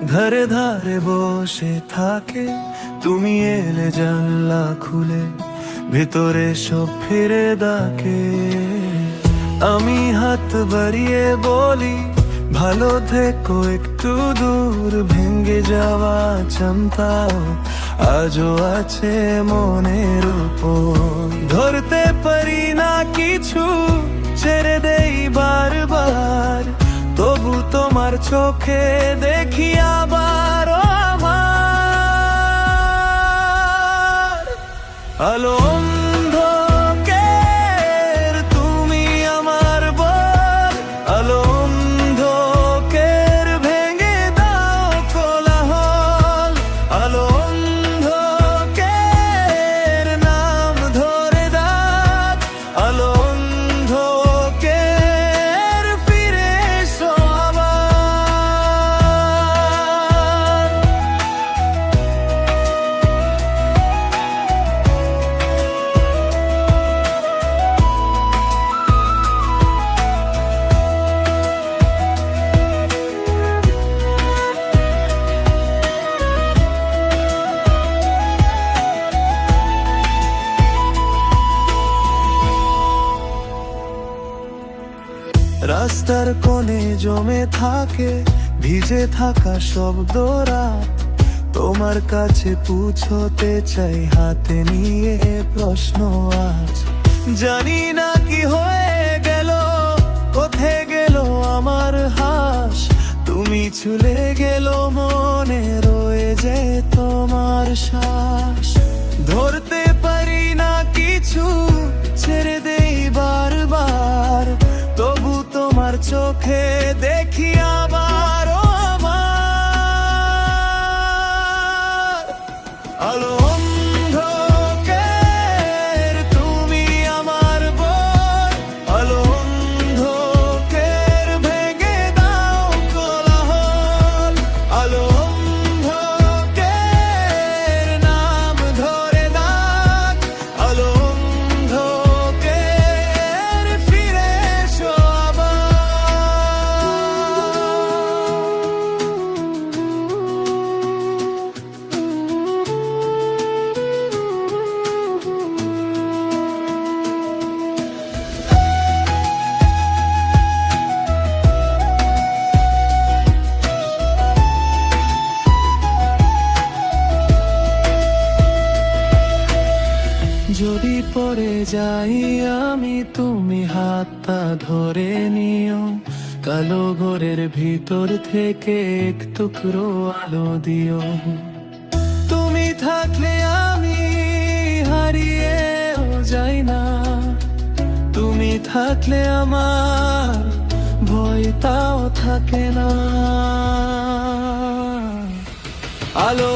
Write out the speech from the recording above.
ধারে ধারে বসে থাকে, তুমি এলে জানলা খুলে ভেতরে সব ফিরে ডাকে। আমি হাত বাড়িয়ে বলি ভালো থেকো, একটু দূর ভেঙে যাওয়া চামতাও আজও আছে মনের উপর। ধরতে পারি না কিছু, ছেড়ে দেই বারবার, তবু তোমার চোখে দেখি আবার আমার আলো। অন্ধকার তুমি আমার বল, আলো অন্ধকার ভেঙে দাও কোলাহল। আলো অন্ধকার নাম ধরে ডাক, আলো অন্ধকার ফিরে এসো আবার। রাস্তার কোণে জমে থাকে ভিজে থাকা শব্দ রাত, তোমার কাছে পৌঁছতে চাই হাতে নিয়ে প্রশ্ন আজ। জানি না কি হয়ে গেল, কোথায় গেল আমার হাস, তুমি ছুলে গেল মনে রয়ে যে তোমার শ্বাস। ধরতে পারি না কিছু, ছেড়ে দেই বারবার, তবু তোমার চোখে দেখি আবার আমার আলো। অন্ধকার তুমি আমার বল, আলো অন্ধকার ভেঙে দাও কোলাহল। আলো অন্ধকার নাম ধরে ডাক, আলো অন্ধকার ফিরে এসো আবার। যদি পড়ে যাই আমি, তুমি হাতটা ধরে নিও, কালো ঘরের ভিতর থেকে এক টুকরো আলো দিও। তুমি থাকলে আমি হারিয়েও যাই না, তুমি থাকলে আমার ভয়টাও থাকে না। আলো